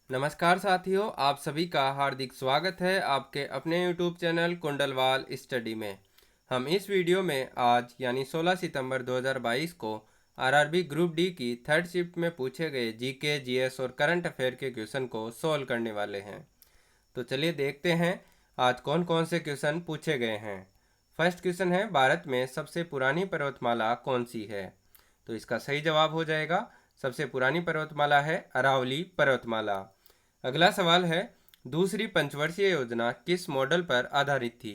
नमस्कार साथियों, आप सभी का हार्दिक स्वागत है आपके अपने YouTube चैनल कुंडलवाल स्टडी में। हम इस वीडियो में आज यानी 16 सितंबर 2022 को आरआरबी ग्रुप डी की थर्ड शिफ्ट में पूछे गए जीके, जीएस और करंट अफेयर के क्वेश्चन को सॉल्व करने वाले हैं। तो चलिए देखते हैं आज कौन कौन से क्वेश्चन पूछे गए हैं। फर्स्ट क्वेश्चन है, भारत में सबसे पुरानी पर्वतमाला कौन सी है? तो इसका सही जवाब हो जाएगा सबसे पुरानी पर्वतमाला है अरावली पर्वतमाला। अगला सवाल है, दूसरी पंचवर्षीय योजना किस मॉडल पर आधारित थी?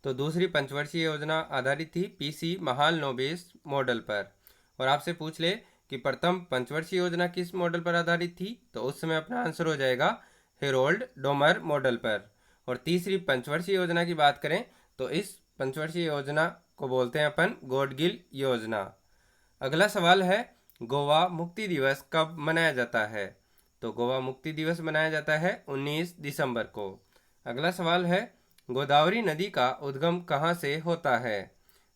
तो दूसरी पंचवर्षीय योजना आधारित थी पीसी महालनोबिस मॉडल पर। और आपसे पूछ ले कि प्रथम पंचवर्षीय योजना किस मॉडल पर आधारित थी, तो उस समय अपना आंसर हो जाएगा हेरोल्ड डोमर मॉडल पर। और तीसरी पंचवर्षीय योजना की बात करें तो इस पंचवर्षीय योजना को बोलते हैं अपन गॉडगिल योजना। अगला सवाल है, गोवा मुक्ति दिवस कब मनाया जाता है? तो गोवा मुक्ति दिवस मनाया जाता है 19 दिसंबर को। अगला सवाल है, गोदावरी नदी का उद्गम कहाँ से होता है?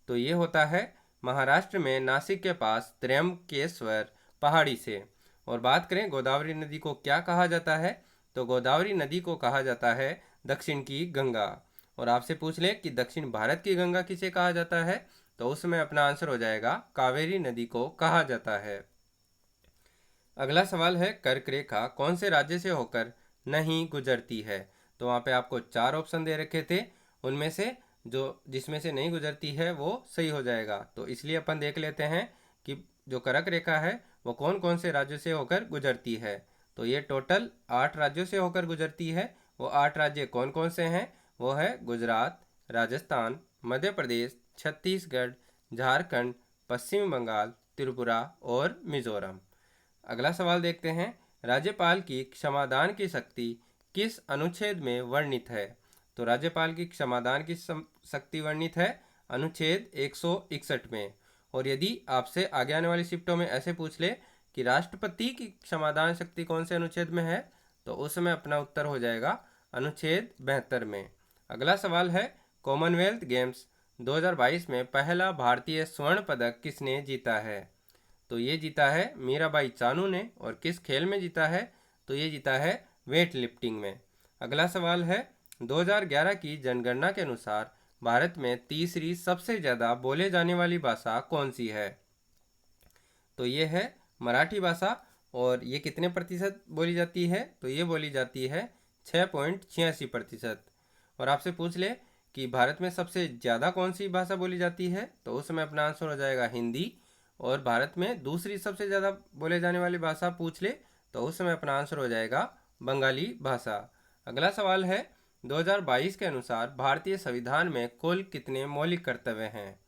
तो ये होता है महाराष्ट्र में नासिक के पास त्र्यंबकेश्वर पहाड़ी से। और बात करें गोदावरी नदी को क्या कहा जाता है, तो गोदावरी नदी को कहा जाता है दक्षिण की गंगा। और आपसे पूछ ले कि दक्षिण भारत की गंगा किसे कहा जाता है, तो उसमें अपना आंसर हो जाएगा कावेरी नदी को कहा जाता है। अगला सवाल है, कर्क रेखा कौन से राज्य से होकर नहीं गुजरती है? तो वहाँ पे आपको चार ऑप्शन दे रखे थे, उनमें से जो जिसमें से नहीं गुजरती है वो सही हो जाएगा। तो इसलिए अपन देख लेते हैं कि जो कर्क रेखा है वो कौन कौन से राज्यों से होकर गुजरती है। तो ये टोटल 8 राज्यों से होकर गुजरती है। वो 8 राज्य कौन कौन से हैं? वो है गुजरात, राजस्थान, मध्य प्रदेश, छत्तीसगढ़, झारखंड, पश्चिम बंगाल, त्रिपुरा और मिजोरम। अगला सवाल देखते हैं, राज्यपाल की क्षमादान की शक्ति किस अनुच्छेद में वर्णित है? तो राज्यपाल की क्षमादान की शक्ति वर्णित है अनुच्छेद 161 में। और यदि आपसे आगे आने वाली शिफ्टों में ऐसे पूछ ले कि राष्ट्रपति की क्षमादान शक्ति कौन से अनुच्छेद में है, तो उसमें अपना उत्तर हो जाएगा अनुच्छेद 72 में। अगला सवाल है, कॉमनवेल्थ गेम्स 2022 में पहला भारतीय स्वर्ण पदक किसने जीता है? तो ये जीता है मीराबाई चानू ने। और किस खेल में जीता है? तो ये जीता है वेट लिफ्टिंग में। अगला सवाल है, 2011 की जनगणना के अनुसार भारत में तीसरी सबसे ज़्यादा बोले जाने वाली भाषा कौन सी है? तो ये है मराठी भाषा। और ये कितने प्रतिशत बोली जाती है? तो ये बोली जाती है 6.86%। और आपसे पूछ ले कि भारत में सबसे ज़्यादा कौन सी भाषा बोली जाती है, तो उसमें अपना आंसर हो जाएगा हिंदी। और भारत में दूसरी सबसे ज़्यादा बोले जाने वाली भाषा पूछ ले, तो उस समय अपना आंसर हो जाएगा बंगाली भाषा। अगला सवाल है, 2022 के अनुसार भारतीय संविधान में कुल कितने मौलिक कर्तव्य हैं?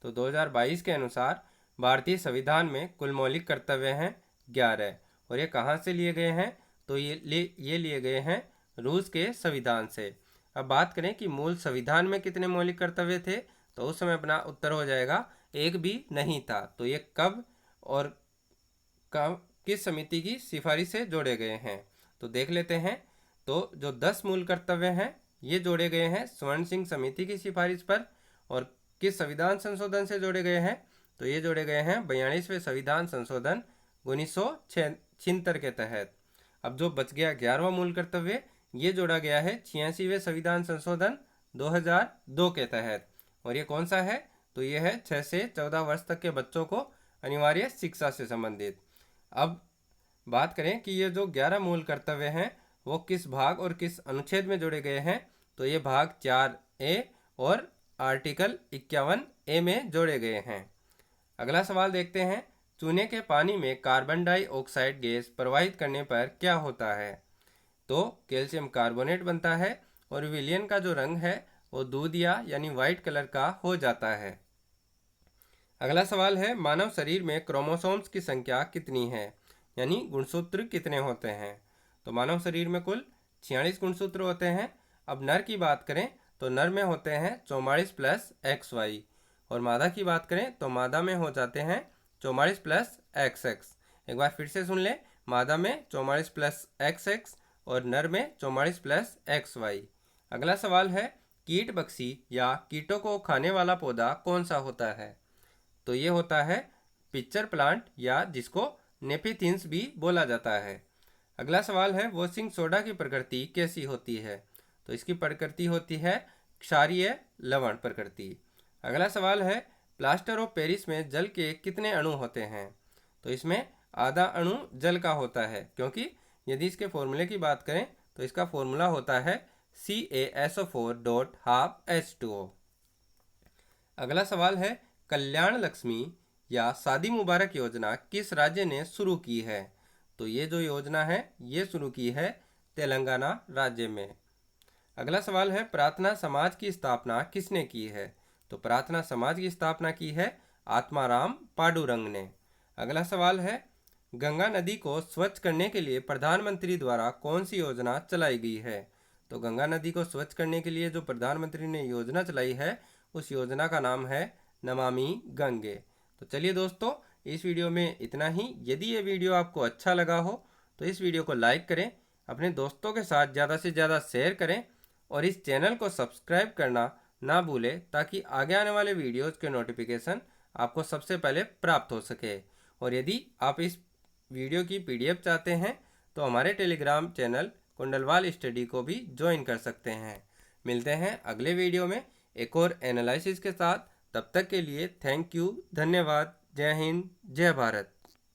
तो 2022 के अनुसार भारतीय संविधान में कुल मौलिक कर्तव्य हैं 11। और ये कहाँ से लिए गए हैं? तो ये लिए गए हैं रूस के संविधान से। अब बात करें कि मूल संविधान में कितने मौलिक कर्तव्य थे, तो उस समय अपना उत्तर हो जाएगा एक भी नहीं था। तो ये कब और कब किस समिति की सिफारिश से जोड़े गए हैं, तो देख लेते हैं। तो जो 10 मूल कर्तव्य हैं ये जोड़े गए हैं स्वर्ण सिंह समिति की सिफारिश पर। और किस संविधान संशोधन से जोड़े गए हैं? तो ये जोड़े गए हैं 42वें संविधान संशोधन 1976 के तहत। अब जो बच गया 11वां मूल कर्तव्य, ये जोड़ा गया है 86वें संविधान संशोधन 2002 के तहत। और ये कौन सा है? तो ये है 6 से 14 वर्ष तक के बच्चों को अनिवार्य शिक्षा से संबंधित। अब बात करें कि ये जो 11 मूल कर्तव्य हैं वो किस भाग और किस अनुच्छेद में जोड़े गए हैं, तो ये भाग 4A और आर्टिकल 51A में जोड़े गए हैं। अगला सवाल देखते हैं, चूने के पानी में कार्बन डाइऑक्साइड गैस प्रवाहित करने पर क्या होता है? तो कैल्शियम कार्बोनेट बनता है और विलियन का जो रंग है वो दूधिया यानी वाइट कलर का हो जाता है। अगला सवाल है, मानव शरीर में क्रोमोसोम्स की संख्या कितनी है, यानी गुणसूत्र कितने होते हैं? तो मानव शरीर में कुल 46 गुणसूत्र होते हैं। अब नर की बात करें तो नर में होते हैं 44 प्लस XY। और मादा की बात करें तो मादा में हो जाते हैं 44 प्लस XX। एक बार फिर से सुन ले, मादा में 44 प्लस XX और नर में 44 प्लस XY। अगला सवाल है, कीट बक्सी या कीटों को खाने वाला पौधा कौन सा होता है? तो ये होता है पिक्चर प्लांट, या जिसको नेपिथिन्स भी बोला जाता है। अगला सवाल है वॉशिंग सोडा की प्रकृति कैसी होती है? तो इसकी प्रकृति होती है क्षारीय लवण प्रकृति। अगला सवाल है प्लास्टर ऑफ पेरिस में जल के कितने अणु होते हैं? तो इसमें आधा अणु जल का होता है, क्योंकि यदि इसके फॉर्मूले की बात करें तो इसका फॉर्मूला होता है CaSO4.12H2O। अगला सवाल है कल्याण लक्ष्मी या शादी मुबारक योजना किस राज्य ने शुरू की है? तो ये जो योजना है ये शुरू की है तेलंगाना राज्य में। अगला सवाल है प्रार्थना समाज की स्थापना किसने की है? तो प्रार्थना समाज की स्थापना की है आत्माराम पांडुरंग ने। अगला सवाल है गंगा नदी को स्वच्छ करने के लिए प्रधानमंत्री द्वारा कौन सी योजना चलाई गई है? तो गंगा नदी को स्वच्छ करने के लिए जो प्रधानमंत्री ने योजना चलाई है उस योजना का नाम है नमामि गंगे। तो चलिए दोस्तों, इस वीडियो में इतना ही। यदि ये वीडियो आपको अच्छा लगा हो तो इस वीडियो को लाइक करें, अपने दोस्तों के साथ ज़्यादा से ज़्यादा शेयर करें और इस चैनल को सब्सक्राइब करना ना भूलें, ताकि आगे आने वाले वीडियोज़ के नोटिफिकेशन आपको सबसे पहले प्राप्त हो सके। और यदि आप इस वीडियो की PDF चाहते हैं तो हमारे टेलीग्राम चैनल कुंडलवाल स्टडी को भी ज्वाइन कर सकते हैं। मिलते हैं अगले वीडियो में एक और एनालिसिस के साथ। तब तक के लिए थैंक यू, धन्यवाद, जय हिंद, जय भारत।